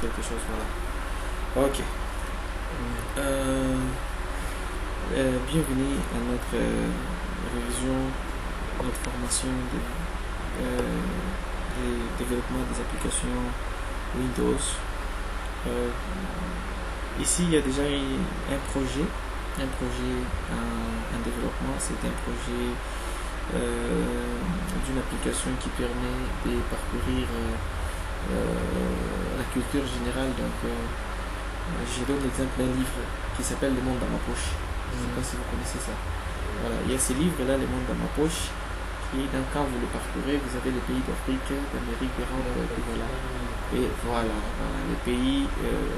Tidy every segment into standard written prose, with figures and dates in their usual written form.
quelque chose, voilà. Ok. Bienvenue à notre révision, notre formation de développement des applications Windows. Ici, il y a déjà un projet en développement. C'est un projet d'une application qui permet de parcourir la culture générale. Donc, je donne l'exemple d'un livre qui s'appelle Le Monde dans ma poche. Je ne sais pas si vous connaissez ça. Voilà, il y a ce livre-là, Le Monde dans ma poche, qui, donc, quand vous le parcourez, vous avez les pays d'Afrique, d'Amérique, d'Europe, et voilà. Et voilà, les pays,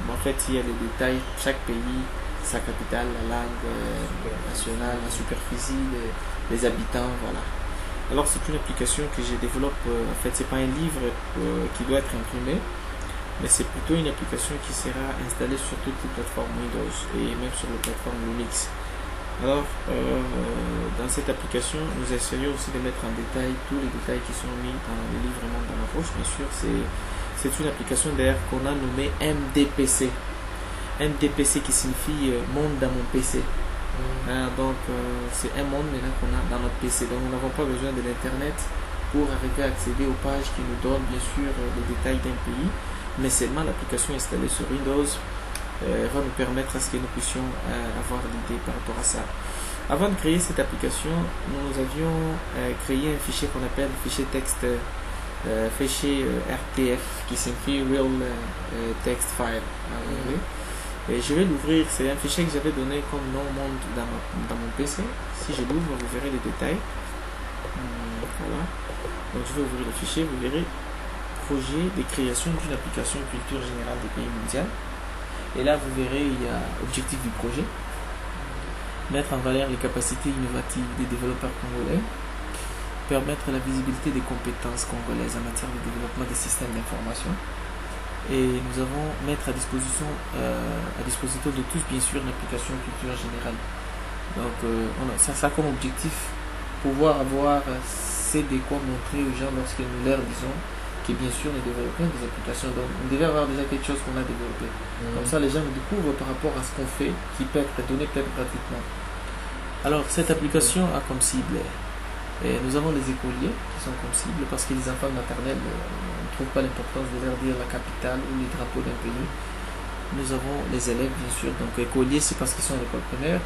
en fait, il y a les détails, chaque pays, sa capitale, la langue nationale, la superficie, les habitants, voilà. Alors, c'est une application que je développe, en fait, c'est pas un livre qui doit être imprimé, mais c'est plutôt une application qui sera installée sur toutes les plateformes Windows et même sur les plateformes Linux. Alors, dans cette application, nous essayons aussi de mettre en détail tous les détails qui sont mis dans le livre Monde dans ma poche. Bien sûr, c'est une application d'ailleurs qu'on a nommée MDPC. MDPC qui signifie Monde dans mon PC. Donc, c'est un monde maintenant qu'on a dans notre PC. Donc, nous n'avons pas besoin de l'Internet pour arriver à accéder aux pages qui nous donnent bien sûr les détails d'un pays, mais seulement l'application installée sur Windows va nous permettre à ce que nous puissions avoir l'idée par rapport à ça. Avant de créer cette application, nous avions créé un fichier qu'on appelle fichier texte, fichier RTF, qui signifie Real Text File en anglais. Et je vais l'ouvrir, c'est un fichier que j'avais donné comme nom Monde dans mon PC. Si je l'ouvre, vous verrez les détails. Voilà. Donc je vais ouvrir le fichier, vous verrez projet de création d'une application culture générale des pays mondiaux. Et là, vous verrez, il y a objectif du projet, mettre en valeur les capacités innovatives des développeurs congolais, permettre la visibilité des compétences congolaises en matière de développement des systèmes d'information. Et nous avons mettre à disposition de tous, bien sûr, une application culture générale. Donc, ça comme objectif, pouvoir avoir c'est de quoi montrer aux gens lorsque nous leur disons que bien sûr nous développons des applications. Donc on devait avoir déjà quelque chose qu'on a développé. Comme ça les gens nous découvrent par rapport à ce qu'on fait, qui peut être donné peut-être gratuitement. Alors cette application a comme cible, et nous avons les écoliers qui sont comme cible parce que les enfants maternels on ne trouve pas l'importance de leur dire la capitale ou les drapeaux d'un pays. Nous avons les élèves bien sûr, donc écoliers c'est parce qu'ils sont à l'école primaire,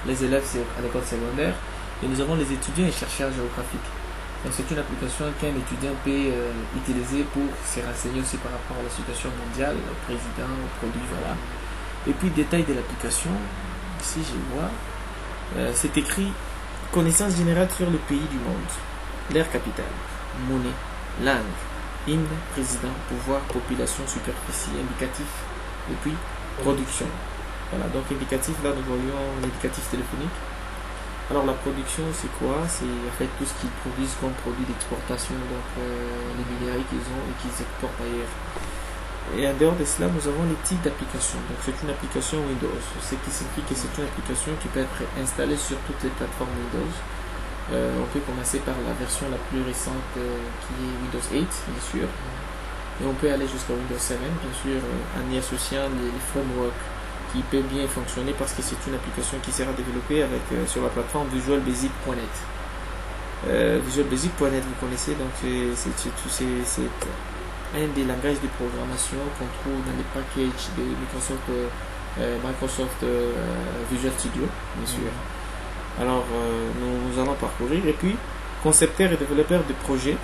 les élèves c'est à l'école secondaire, et nous avons les étudiants et chercheurs géographiques. Donc c'est une application qu'un étudiant peut utiliser pour se renseigner aussi par rapport à la situation mondiale, au président, au produit, voilà. Et puis détail de l'application, ici je vois, c'est écrit connaissance générale sur le pays du monde, leur capitale, monnaie, langue, hymne, président, pouvoir, population, superficie, indicatif, et puis production. Voilà, donc indicatif, là nous voyons l'indicatif téléphonique. Alors la production c'est quoi? C'est en fait tout ce qu'ils produisent comme produit d'exportation, donc les minerais qu'ils ont et qu'ils exportent ailleurs. Et en dehors de cela, nous avons les types d'applications. Donc c'est une application Windows, ce qui signifie que c'est une application qui peut être installée sur toutes les plateformes Windows. On peut commencer par la version la plus récente qui est Windows 8 bien sûr. Et on peut aller jusqu'à Windows 7 bien sûr en y associant les frameworks qui peut bien fonctionner parce que c'est une application qui sera développée avec, sur la plateforme visualbasic.net. Visualbasic.net vous connaissez, donc c'est un des langages de programmation qu'on trouve dans les packages de Microsoft Visual Studio bien sûr. Alors nous allons parcourir et puis concepteur et développeur de projet.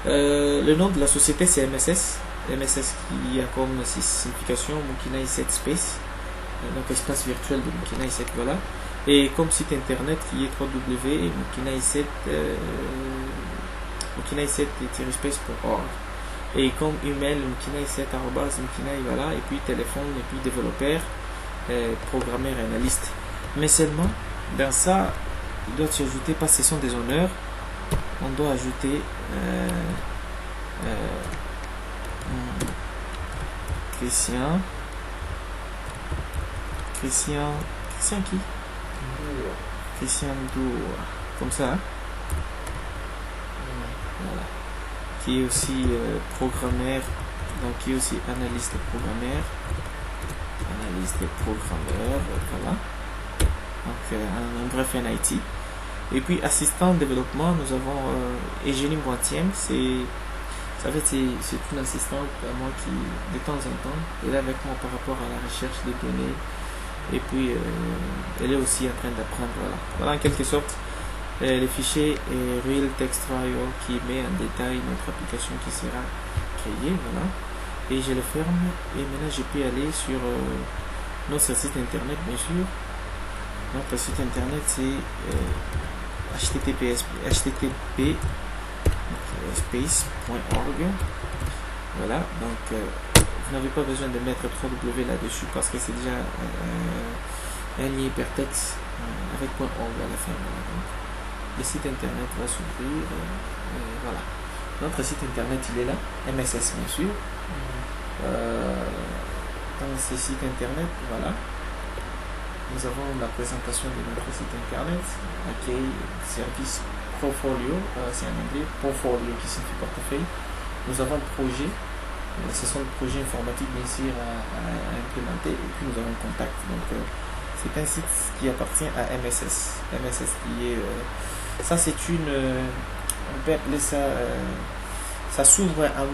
Le nom de la société c'est MSS qui a comme signification Mukina i7 Space, donc espace virtuel de Mukina i7, voilà, et comme site internet qui est www.mukina-i7-space.org, et comme email mukina-i7@mukina, voilà, et puis téléphone, et puis développeur, programmeur et analyste. Mais seulement dans ça il doit s'y ajouter, parce que ce sont des honneurs, on doit ajouter Christian qui? Christian Dour, comme ça, hein? Voilà. Qui est aussi programmeur donc qui est aussi analyste programmeur. Analyste programmeur, voilà. Donc en bref, un IT. Et puis assistant de développement, nous avons Eugénie Boitième. C'est une assistante à moi qui, de temps en temps, est là avec moi par rapport à la recherche des données. Et puis, elle est aussi en train d'apprendre. Voilà, en quelque sorte, le fichier Real Text File qui met en détail notre application qui sera créée. Voilà. Et je le ferme. Et maintenant, je peux aller sur notre site internet, bien sûr. Notre site internet, c'est http space.org. Voilà, donc vous n'avez pas besoin de mettre 3W là-dessus parce que c'est déjà un lien hypertexte avec .org à la fin. Voilà. Donc, le site internet va s'ouvrir. Voilà, notre site internet il est là, MSS bien sûr. Dans ce site internet, voilà, nous avons la présentation de notre site internet, accueil, service, portfolio, c'est en anglais, portfolio qui signifie portefeuille. Nous avons projet, ce sont des projets informatiques bien sûr à implémenter, et puis nous avons contact. Donc c'est un site qui appartient à MSS. MSS qui est, ça c'est une, on peut appeler ça, ça s'ouvre en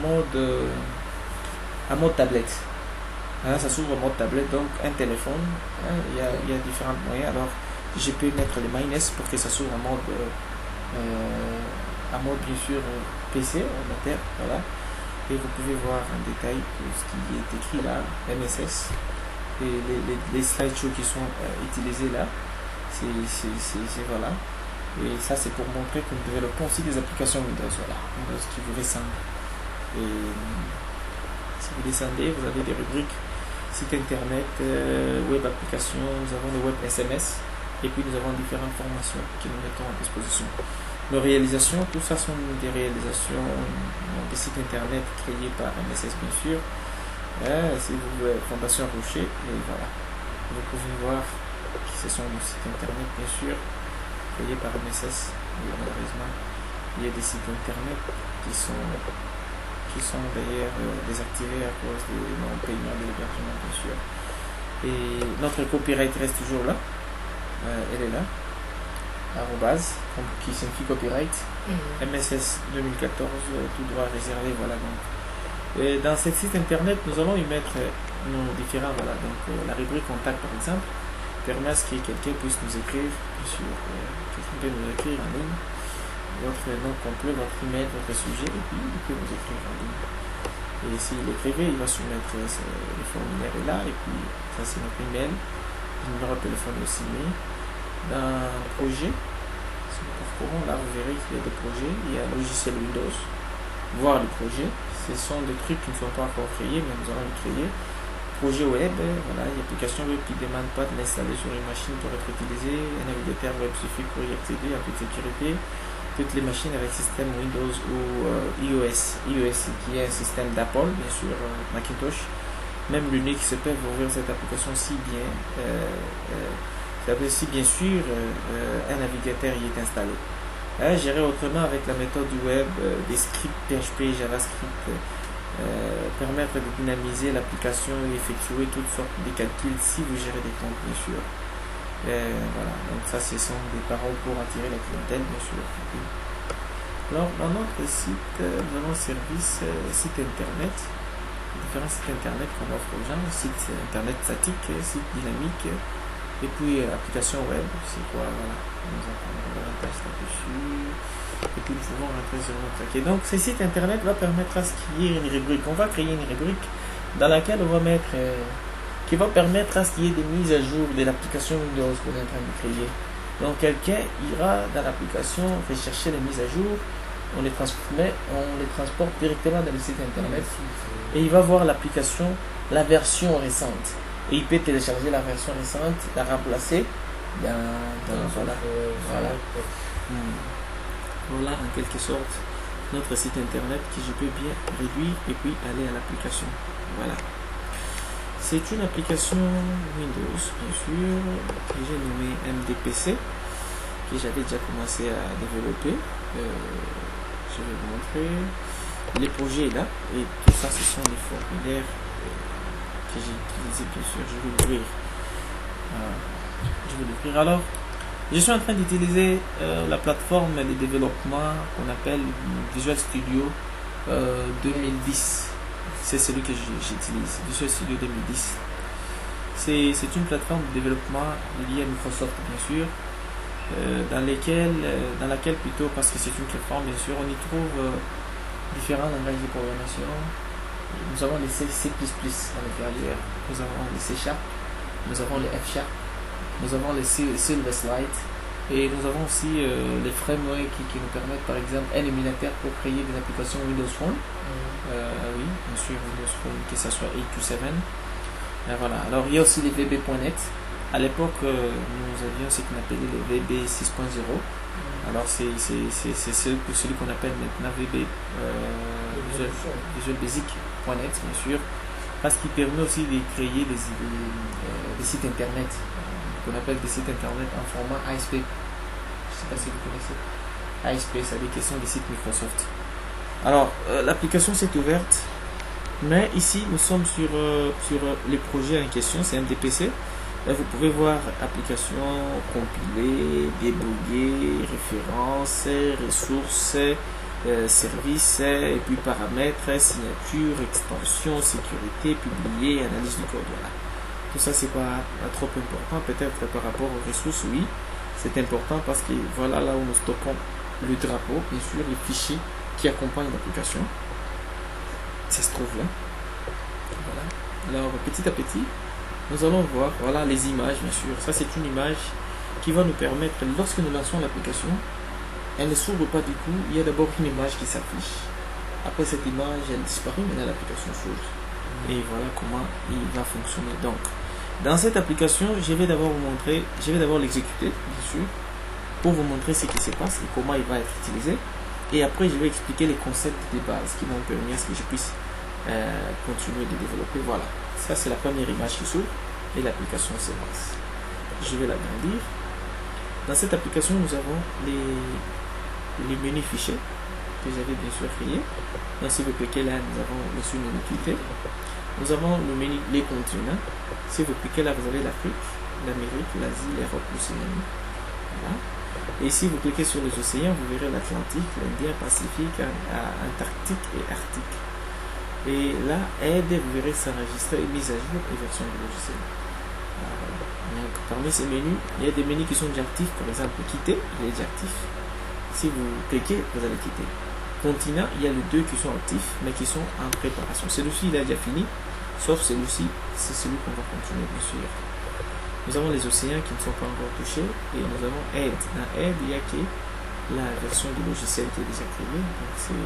mode tablette. Hein, ça s'ouvre en mode tablette, donc un téléphone, hein, il y a différents moyens. Alors je peux mettre le minus pour que ça s'ouvre en mode bien sûr PC, ordinateur, voilà. Et vous pouvez voir en détail tout ce qui est écrit là, MSS, et les slideshows qui sont utilisés là, c'est voilà. Et ça c'est pour montrer que nous développons aussi des applications Windows, voilà, Windows qui vous ressemble. Et si vous descendez, vous avez des rubriques site internet, web application, nous avons le web SMS, et puis nous avons différentes formations que nous mettons à disposition. Nos réalisations, tout ça sont des réalisations des sites internet créés par MSS bien sûr. C'est Fondation Rocher, et voilà. Vous pouvez voir que ce sont nos sites internet bien sûr, créés par MSS. Et malheureusement, il y a des sites internet qui sont d'ailleurs désactivés à cause du non-paiement de l'hébergement bien sûr. Et notre copyright reste toujours là, elle est là, arrobase, qui signifie copyright, MSS 2014, tout droit réservé, voilà. Donc et dans ce site internet nous allons y mettre nos différents, voilà, donc la rubrique contact par exemple permet à ce que quelqu'un puisse nous écrire, bien sûr, quelqu'un peut nous écrire en ligne, votre nom complet, votre email, votre sujet, et puis il peut vous écrire en ligne. Et s'il écrivait, il va soumettre le formulaire est là, et puis ça c'est notre email, le numéro de téléphone aussi mis. Dans le projet, si nous parcourons, là vous verrez qu'il y a des projets, il y a un logiciel Windows, voir le projet, ce sont des trucs qui ne sont pas encore créés, mais nous allons les créer. Projet web, voilà, il y a application web qui ne demande pas de l'installer sur une machine pour être utilisée, un navigateur web suffit pour y accéder en toute sécurité. Toutes les machines avec système Windows ou iOS qui est un système d'Apple, bien sûr Macintosh, même Linux peuvent ouvrir cette application si bien, si bien sûr un navigateur y est installé. Gérer autrement avec la méthode du web, des scripts PHP, JavaScript, permettre de dynamiser l'application et effectuer toutes sortes de calculs si vous gérez des comptes bien sûr. Voilà, donc ça ce sont des paroles pour attirer la clientèle bien sûr. Alors dans notre site, nous avons service site internet, différents sites internet qu'on offre aux gens, site internet statique, site dynamique, et puis application web, c'est quoi, voilà, nous avons davantage là-dessus, et puis nous pouvons rentrer sur notre paquet. Donc ce site internet va permettre à ce qu'il y ait une rubrique, on va créer une rubrique dans laquelle on va mettre qui va permettre à ce qu'il y ait des mises à jour de l'application Windows qu'on est en train de créer. Donc quelqu'un ira dans l'application, rechercher les mises à jour, on les transporte directement dans le site internet et il va voir l'application, la version récente. Et il peut télécharger la version récente, la remplacer voilà. Voilà en quelque sorte notre site internet que je peux bien réduire et puis aller à l'application. Voilà. C'est une application Windows, bien sûr, que j'ai nommée MDPC, que j'avais déjà commencé à développer. Je vais vous montrer. Le projet est là, et tout ça, ce sont les formulaires que j'ai utilisés, bien sûr. Je vais l'ouvrir. Alors, je suis en train d'utiliser la plateforme de développement qu'on appelle Visual Studio 2010. C'est celui que j'utilise, Visual Studio 2010. C'est une plateforme de développement liée à Microsoft, bien sûr, dans laquelle plutôt, parce que c'est une plateforme, bien sûr, on y trouve différents langages de programmation. Nous avons les C++ à l'intérieur, nous avons les C#, nous avons les F#, nous avons les Silverlight, et nous avons aussi les frameworks qui nous permettent, par exemple, un émulateur pour créer des applications Windows Phone. Oui, bien sûr, Windows Phone, que ce soit 8 ou 7. Voilà. Alors, il y a aussi les VB.net. À l'époque, nous avions ce qu'on appelait les VB 6.0. Alors, c'est celui qu'on appelle maintenant VB Visual Basic.net, bien sûr, parce qu'il permet aussi de créer des sites internet, qu'on appelle des sites internet en format ASP. Je ne sais pas si vous connaissez. ASP, c'est-à-dire que ce sont des sites Microsoft. Alors, l'application s'est ouverte, mais ici, nous sommes sur les projets en question, c'est MDPC. Là, vous pouvez voir application compilée, débugger, références, ressources, services, et puis paramètres, signature, extension, sécurité, publier, analyse du code. Voilà. Tout ça, c'est pas trop important. Peut-être par rapport aux ressources, oui, c'est important parce que voilà là où nous stockons le drapeau, bien sûr, les fichiers qui accompagnent l'application. Ça se trouve là. Voilà. Alors, petit à petit, nous allons voir, voilà, les images, bien sûr. Ça, c'est une image qui va nous permettre, lorsque nous lançons l'application, elle ne s'ouvre pas du coup. Il y a d'abord une image qui s'affiche. Après cette image, elle disparaît, maintenant l'application s'ouvre. Et voilà comment il va fonctionner. Donc, dans cette application, je vais d'abord l'exécuter, bien sûr, pour vous montrer ce qui se passe et comment il va être utilisé. Et après, je vais expliquer les concepts de base qui vont permettre que je puisse continuer de développer. Voilà, ça c'est la première image qui s'ouvre et l'application se lance. Je vais l'agrandir. Dans cette application, nous avons les menus fichiers que j'avais bien sûr créés. Donc, si vous cliquez là, nous avons le sous-menu cliquer. Nous avons le menu les continents. Si vous cliquez là, vous avez l'Afrique, l'Amérique, l'Asie, l'Europe, l'Océanie. Voilà. Et si vous cliquez sur les océans, vous verrez l'Atlantique, l'Indien, Pacifique, Antarctique et Arctique. Et là, aide, vous verrez s'enregistrer, mise à jour et version du logiciel. Donc, parmi ces menus, il y a des menus qui sont déjà actifs, par exemple quitter, il est déjà actif. Si vous cliquez, vous allez quitter. Continent, il y a les deux qui sont actifs, mais qui sont en préparation. Celui-ci, il a déjà fini, sauf celui-ci, c'est celui qu'on va continuer, bien sûr. Nous avons les océans qui ne sont pas encore touchés, et nous avons aide. Dans aide, il y a que la version du logiciel qui est déjà créée, donc c'est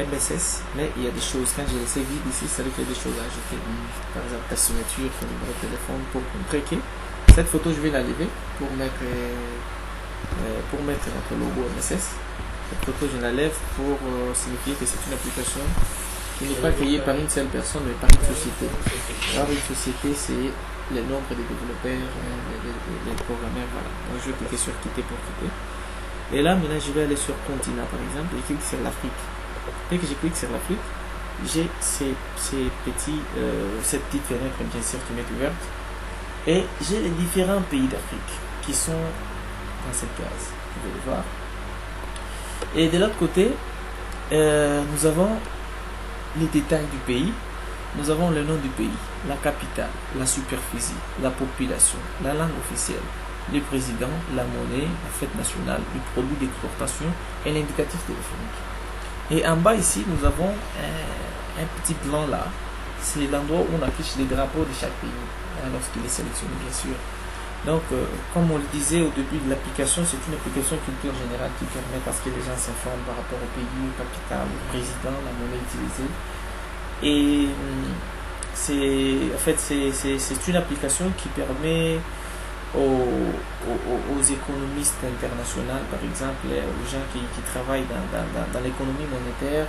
MSS, mais il y a des choses, quand je laissé vide ici, ça veut dire qu'il y a des choses à ajouter. Par exemple, ta signature, ton numéro de téléphone, pour montrer que cette photo, je vais la lever pour mettre notre logo MSS. Cette photo, je la lève pour signifier que c'est une application qui n'est pas créée par une seule personne, mais par une société. Alors, une société, c'est le nombre de développeurs, les programmeurs, voilà. Donc, je vais cliquer sur quitter pour quitter. Et là, maintenant, je vais aller sur continent, par exemple, et clique sur l'Afrique. Dès que je clique sur l'Afrique, j'ai cette petite fenêtre, bien sûr, qui m'est ouverte. Et j'ai les différents pays d'Afrique qui sont dans cette case. Vous pouvez le voir. Et de l'autre côté, nous avons les détails du pays. Nous avons le nom du pays, la capitale, la superficie, la population, la langue officielle, le président, la monnaie, la fête nationale, le produit d'exportation et l'indicatif téléphonique. Et en bas ici, nous avons un petit blanc là. C'est l'endroit où on affiche les drapeaux de chaque pays, lorsqu'il est sélectionné, bien sûr. Donc, comme on le disait au début de l'application, c'est une application culture générale qui permet à ce que les gens s'informent par rapport au pays, au capital, au président, la monnaie utilisée. Et c'est une application qui permet aux économistes internationaux, par exemple, aux gens qui travaillent dans l'économie monétaire,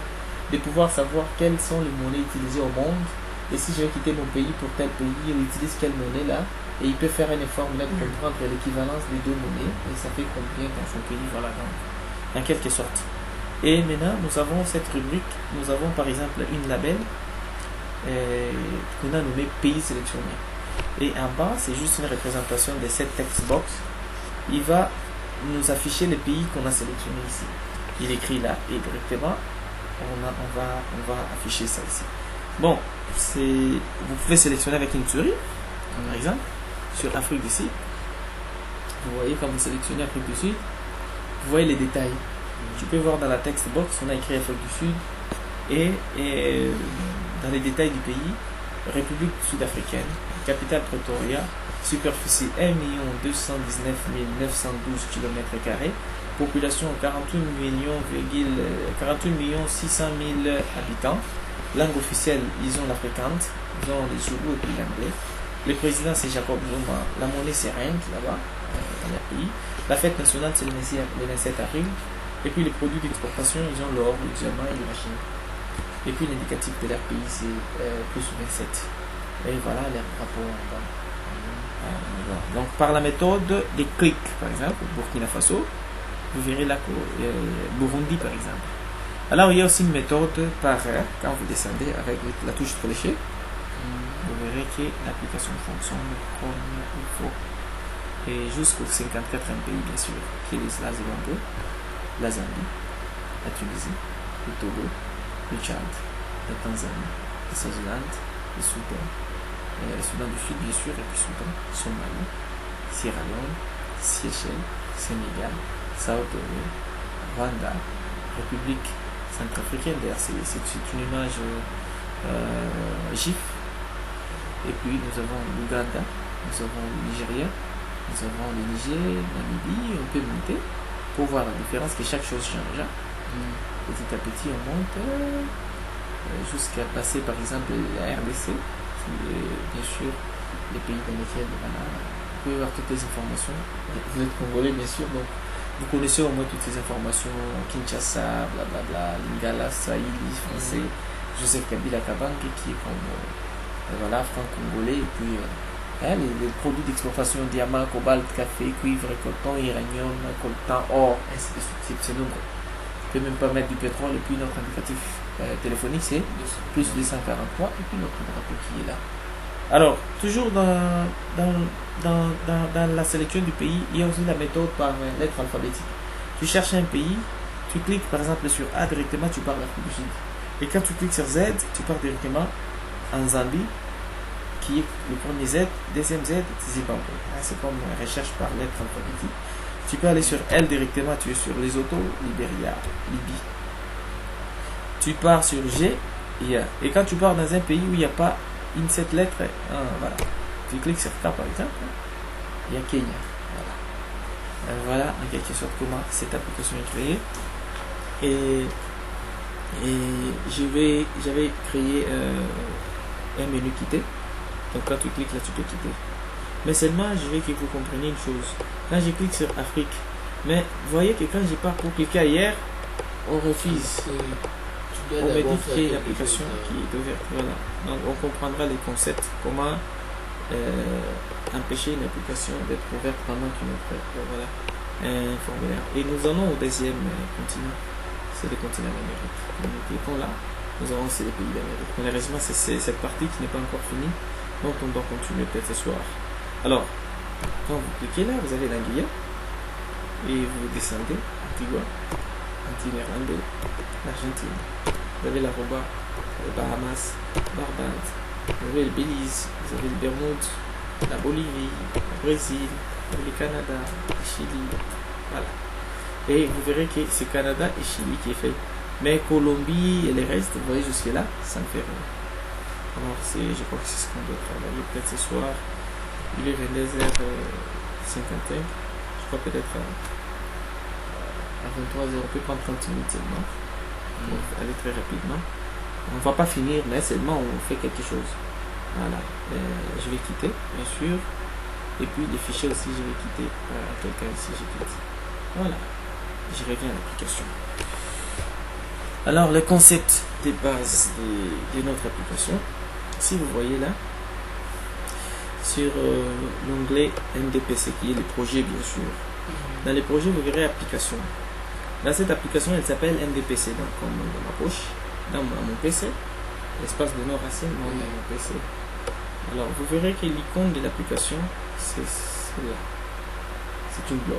de pouvoir savoir quelles sont les monnaies utilisées au monde. Et si je vais quitter mon pays pour tel pays, il utilise quelle monnaie là, et il peut faire un effort là de comprendre l'équivalence des deux monnaies, et ça fait combien dans son pays, voilà, dans quelque sorte. Et maintenant, nous avons cette rubrique. Nous avons par exemple une label qu'on a nommé pays sélectionnés. Et en bas, c'est juste une représentation de cette text box. Il va nous afficher les pays qu'on a sélectionnés ici. Il écrit là et directement, on va afficher ça ici. Bon, vous pouvez sélectionner avec une souris, par exemple, sur Afrique du Sud. Vous voyez, quand vous sélectionnez Afrique du Sud, vous voyez les détails. Tu peux voir dans la text box, on a écrit Afrique du Sud et dans les détails du pays, République sud-africaine, capitale Pretoria, superficie 1 219 912 km², population 48 600 000 habitants, langue officielle, ils ont l'africaine, ils ont les Zoulou et puis l'anglais. Le président c'est Jacob Zuma, la monnaie c'est Rand là-bas, dans le pays. La fête nationale c'est le 27 avril. Et puis les produits d'exportation, ils ont l'or, le diamant et les machines. Et puis l'indicatif de leur pays c'est plus 27. Et voilà les rapports en bas. Donc par la méthode des clics, par exemple, Burkina Faso, vous verrez là Burundi par exemple. Alors il y a aussi une méthode par quand vous descendez avec la touche fléchée, vous verrez que l'application fonctionne comme il faut. Et jusqu'au 54e pays bien sûr, qui est la Zimbabwe, la Zambie, la Tunisie, le Togo, le Tchad, la Tanzanie, le Swaziland, le Soudan, le Soudan du Sud bien sûr, et puis Soudan, Somalie, Sierra Leone, Seychelles, Sénégal, Sao Tome, Rwanda, République centrafricaine, d'ailleurs c'est une image GIF. Et puis nous avons l'Ouganda, nous avons le Nigeria, nous avons le Niger, Namibie, on peut monter pour voir la différence que chaque chose change. Petit à petit on monte jusqu'à passer par exemple la RDC, bien sûr les pays dans lesquels voilà, vous pouvez voir toutes les informations. Vous êtes congolais bien sûr, donc vous connaissez au moins toutes ces informations, Kinshasa, blablabla, Lingala, Swahili, français, Joseph Kabila Kabange qui est comme voilà, franc-congolais, et puis les produits d'exportation, diamant, cobalt, café, cuivre, coton, uranium, coltan, or, ainsi de suite, c'est nombreux. Je ne peux même pas mettre du pétrole, et puis notre indicatif téléphonique c'est plus 243, et puis notre drapeau qui est là. Alors, toujours dans la sélection du pays, il y a aussi la méthode par lettre alphabétique. Tu cherches un pays, tu cliques par exemple sur A directement, tu pars l'Afrique du Sud. Et quand tu cliques sur Z, tu pars directement en Zambie, qui est le premier Z, deuxième Z, Zimbabwe. C'est comme recherche par lettre alphabétique. Tu peux aller sur L directement, tu es sur Lesotho, Libéria, Libye. Tu pars sur G, et quand tu pars dans un pays où il n'y a pas cette lettre, voilà. Tu cliques sur K par exemple, il y a Kenya. Voilà en quelque sorte comment cette application est créée. Et j'avais créé un menu quitter. Donc quand tu cliques là, tu peux quitter. Mais seulement, je veux que vous compreniez une chose. Quand je clique sur Afrique, mais vous voyez que quand je pars pour cliquer ailleurs, on refuse. On me dit qu'il y a une application qui est ouverte. Voilà. Donc on comprendra les concepts. Comment empêcher une application d'être ouverte pendant qu'une autre. Voilà. Un formulaire. Et nous allons au deuxième continent. C'est le continent d'Amérique. Nous cliquons là. Nous avons aussi les pays d'Amérique. Malheureusement, c'est cette partie qui n'est pas encore finie. Donc on doit continuer peut-être ce soir. Alors, quand vous cliquez là, vous avez l'Anguilla. Et vous descendez. Antigua, Antilles-Néerlandais, l'Argentine. Vous avez l'Aruba, les Bahamas, Barbade. Vous avez le Belize. Vous avez le Bermude, la Bolivie, le Brésil, le Canada, le Chili. Voilà. Et vous verrez que c'est Canada et Chili qui est fait. Mais Colombie et les restes, vous voyez jusque là, ça ne fait rien. Alors je crois que c'est ce qu'on doit travailler peut-être ce soir. Il est 22h51. Je crois peut-être à 23h, on peut prendre 30 minutes seulement. On va aller très rapidement. On ne va pas finir, mais seulement on fait quelque chose. Voilà. Je vais quitter, bien sûr. Et puis les fichiers aussi, je vais quitter. Quelqu'un ici, je quitte. Voilà. Je reviens à l'application. Alors, le concept de base de notre application, si vous voyez là, sur l'onglet MDPC, qui est le projet bien sûr. Dans les projets, vous verrez application. Dans cette application, elle s'appelle MDPC, donc comme dans ma poche, dans mon PC. L'espace de nos racines dans mon PC. Alors, vous verrez que l'icône de l'application, c'est là. C'est une globe.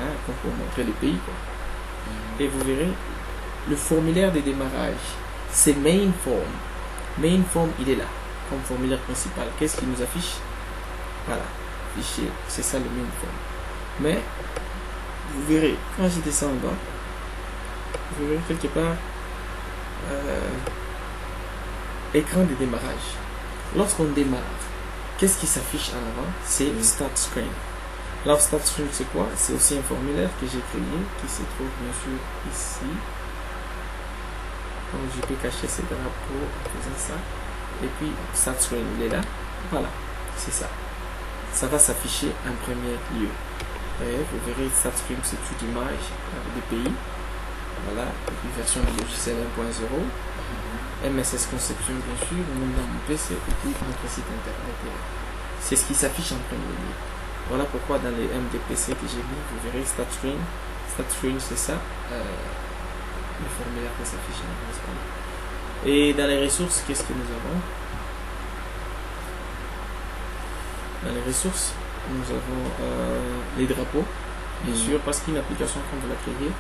Hein, pour montrer les pays, quoi. Et vous verrez, le formulaire de démarrage, c'est main form. Main form, il est là, comme formulaire principal. Qu'est-ce qu'il nous affiche? Voilà, fichier, c'est ça le main form. Mais, vous verrez, quand je descends en bas, vous verrez quelque part, écran de démarrage. Lorsqu'on démarre, qu'est-ce qui s'affiche en avant? C'est Start Screen. Alors, Start Screen, c'est quoi? C'est aussi un formulaire que j'ai créé, qui se trouve bien sûr ici. Donc, je peux cacher ces drapeaux en faisant ça. Et puis, Start Screen, il est là. Voilà, c'est ça. Ça va s'afficher en premier lieu. Et vous verrez, Start Screen, c'est toute image des pays. Voilà, et puis version du logiciel 1.0. MSS Conception, bien sûr, dans mon PC, et puis notre site internet. C'est ce qui s'affiche en premier lieu. Voilà pourquoi dans les MDPC que j'ai mis, vous verrez Start Screen. Start Screen, c'est ça, le formulaire qui s'affiche en espagnol. Et dans les ressources, qu'est-ce que nous avons? Dans les ressources, nous avons les drapeaux, bien sûr, parce qu'une application, quand vous la créez,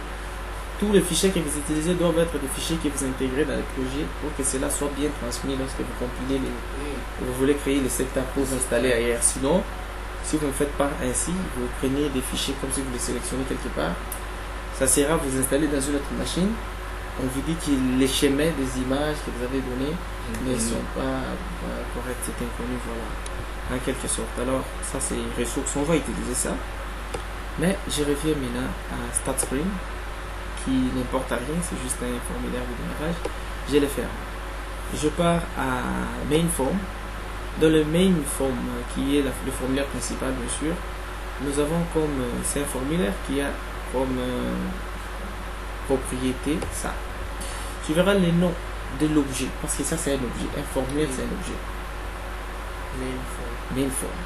tous les fichiers que vous utilisez doivent être des fichiers que vous intégrez dans les projets pour que cela soit bien transmis lorsque vous compilez vous voulez créer les setups pour vous installer ailleurs. Sinon, si vous ne faites pas ainsi, vous prenez des fichiers comme si vous les sélectionnez quelque part, ça sert à vous installer dans une autre machine. On vous dit que les schémas des images que vous avez données ne sont pas corrects, c'est inconnu, voilà, en quelque sorte. Alors, ça c'est une ressource, on va utiliser ça. Mais je reviens maintenant à Start Screen, qui n'importe rien, c'est juste un formulaire de démarrage. Je le ferme. Je pars à Main Form. Dans le Main Form, qui est le formulaire principal, bien sûr, nous avons comme, c'est un formulaire qui a comme propriété ça. Tu verras les noms de l'objet, parce que ça c'est un objet. Un formulaire c'est un objet. Main Form.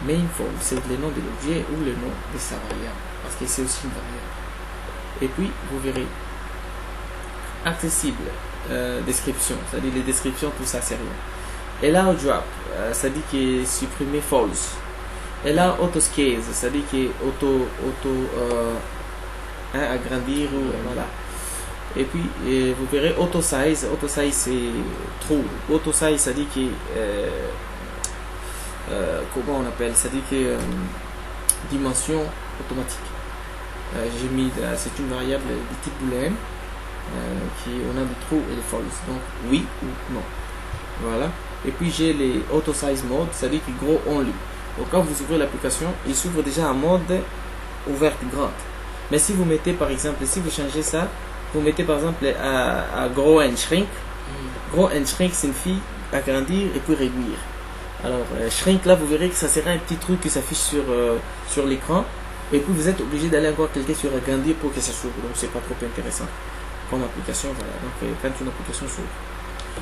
Main Form, c'est le nom de l'objet ou le nom de sa variable, parce que c'est aussi une variable. Et puis, vous verrez, accessible, description, c'est-à-dire les descriptions, tout ça, c'est rien. Et là, drop, ça dit qu'il est supprimé false. Et là, autoscale, ça dit qu'il est agrandir, ou voilà. Et puis, vous verrez, auto-size c'est true. Auto-size, ça dit que, comment on appelle, ça dit que dimension automatique. J'ai mis, c'est une variable de type boolean qui on a de true et de false, donc oui ou non, voilà. Et puis j'ai les auto size mode, c'est-à-dire que gros only. Donc quand vous ouvrez l'application, il s'ouvre déjà en mode ouverte grande. Mais si vous mettez par exemple, si vous changez ça, vous mettez par exemple à grow and shrink. Grow and shrink signifie agrandir et puis réduire. Alors shrink là, vous verrez que ça sera un petit truc qui s'affiche sur l'écran. Et puis vous êtes obligé d'aller encore cliquer sur agrandir pour que ça s'ouvre. Donc c'est pas trop intéressant comme application. Voilà. Donc quand une application s'ouvre.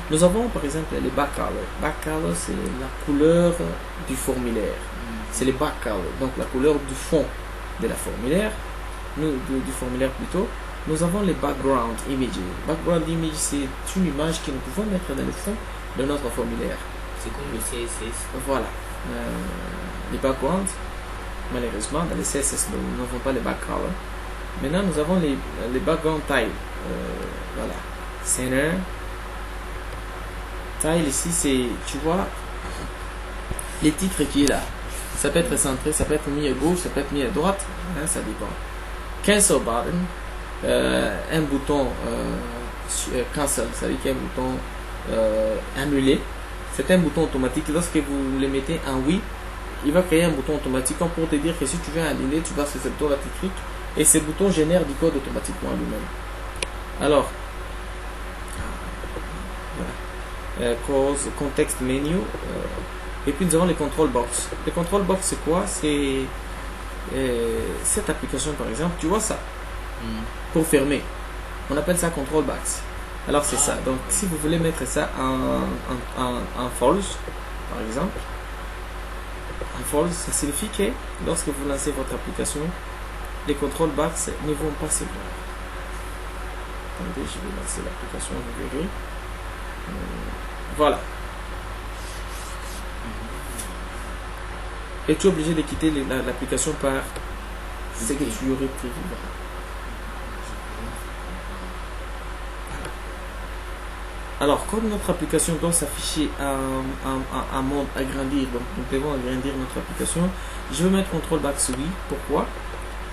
Nous avons par exemple les backcolor. Backcolor c'est la couleur du formulaire. C'est les backcolor. Donc la couleur du fond de la formulaire. Du formulaire plutôt. Nous avons les background images. Background image c'est une image que nous pouvons mettre dans le fond de notre formulaire. C'est comme le CSS. Voilà. Les backgrounds. Malheureusement, dans les CSS, nous n'avons pas les backcolor. Maintenant, nous avons les background tile. Voilà. Center. Tile ici, c'est, tu vois, les titres qui est là. Ça peut être centré, ça peut être mis à gauche, ça peut être mis à droite. Hein, ça dépend. Cancel button. Un bouton cancel, c'est-à-dire qu'il y a un bouton annuler. C'est un bouton automatique. Lorsque vous le mettez en oui, il va créer un bouton automatique pour te dire que si tu veux annuler, tu vas sur ce bouton-là, tu cliques et ce bouton génère du code automatiquement lui-même. Alors, voilà. Context menu. Et puis nous avons les control box. Les control box, c'est quoi? C'est cette application par exemple, tu vois ça, pour fermer. On appelle ça control box. Alors c'est ça. Donc si vous voulez mettre ça en false, par exemple, en false, ça signifie que lorsque vous lancez votre application, les control box ne vont pas se voir. Attendez, je vais lancer l'application, vous verrez. Voilà. Et tu es obligé de quitter l'application par ce que tu aurais prévu. Alors, comme notre application doit s'afficher un mode agrandir, donc nous devons agrandir notre application, je vais mettre CTRL Back oui. Pourquoi?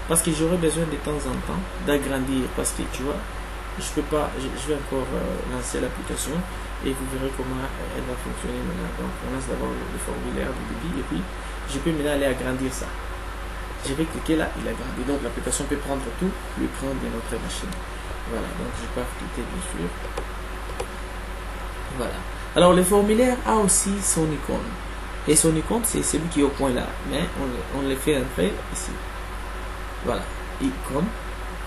Parce que j'aurai besoin de temps en temps d'agrandir, parce que tu vois, je peux pas, je vais encore lancer l'application et vous verrez comment elle va fonctionner maintenant. Donc, on lance d'abord le formulaire de débit et puis je peux maintenant aller agrandir ça. Je vais cliquer là, il agrandit. Donc, l'application peut prendre tout l'écran de notre machine. Voilà, donc je peux cliquer bien sûr. Voilà. Alors le formulaire a aussi son icône. Et son icône, c'est celui qui est au point là. Mais on le fait entrer ici. Voilà. Icône.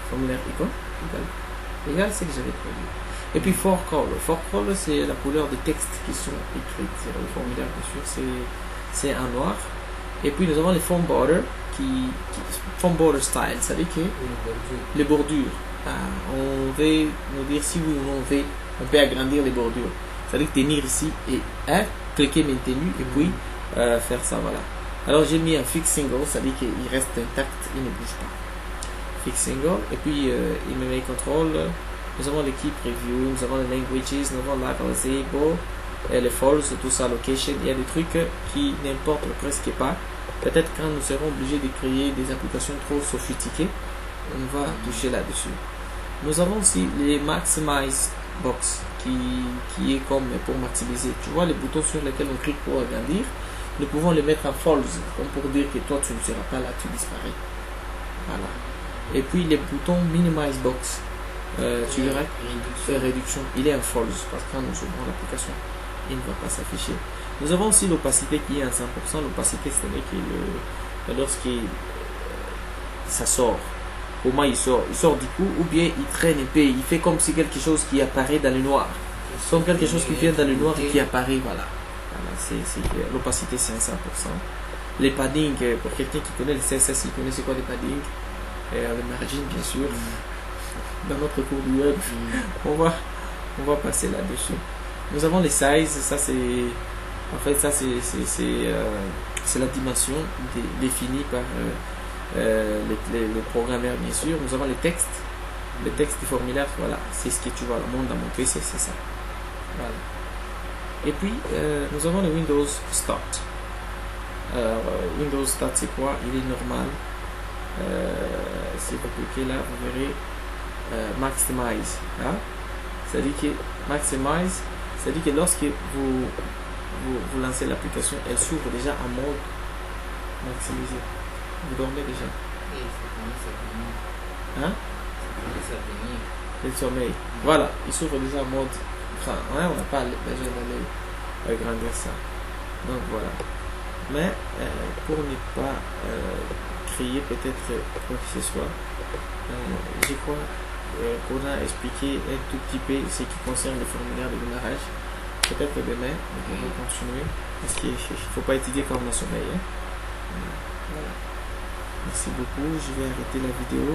Formulaire icône. Égal ce que j'avais produit. Et puis for color. For color, c'est la couleur des textes qui sont écrits. C'est le formulaire, bien sûr, c'est en noir. Et puis nous avons les form border form border style. Ça veut dire que les bordures. On veut nous dire si oui ou non on peut agrandir les bordures. C'est-à-dire tenir ici et cliquer maintenu et puis faire ça, voilà. Alors j'ai mis un fix single, c'est-à-dire qu'il reste intact, il ne bouge pas. Fix single, et puis il me met contrôle. Nous avons l'équipe review, nous avons les languages, nous avons l'Arable, les false, tout ça, location. Il y a des trucs qui n'importent presque pas. Peut-être quand nous serons obligés de créer des applications trop sophistiquées, on va toucher là-dessus. Nous avons aussi les maximize box qui est comme pour maximiser. Tu vois les boutons sur lesquels on clique pour agrandir, nous pouvons les mettre en false, comme pour dire que toi tu ne seras pas là, tu disparais. Voilà. Et puis les boutons minimize box, tu verras réduction, il est en false parce que quand nous ouvrons l'application, il ne va pas s'afficher. Nous avons aussi l'opacité qui est à 100%. L'opacité, c'est-à-dire que lorsqu'il ça sort, comment il sort du coup, ou bien il traîne un peu, il fait comme si quelque chose qui apparaît dans le noir, comme quelque chose qui vient dans le noir et qui apparaît, voilà. L'opacité c'est à 100%. Les padding, pour quelqu'un qui connaît le CSS, il connaît c'est quoi les padding, et le margin bien sûr. Dans notre cours du web, on va passer là-dessus. Nous avons les sizes, ça c'est en fait ça c'est la dimension définie par les programmeurs bien sûr. Nous avons les textes du formulaire, voilà, c'est ce que tu vois le monde dans mon PC, c'est ça, voilà. Et puis nous avons le Windows Start. Windows Start c'est quoi? Il est normal. Si vous cliquez là vous verrez maximize, hein? C'est-à-dire que maximize, c'est-à-dire que lorsque vous lancez l'application, elle s'ouvre déjà en mode maximisé. Vous dormez déjà. Hein? Le sommeil. Voilà, il s'ouvre déjà en mode grand. Ouais, on n'a pas besoin d'aller agrandir ça. Donc voilà. Mais pour ne pas créer peut-être quoi que ce soit, je crois qu'on a expliqué un tout petit peu ce qui concerne le formulaire de démarrage. Peut-être demain, on va continuer parce qu'il ne faut pas étudier comme on sommeil. Hein? Voilà. Merci beaucoup, je vais arrêter la vidéo.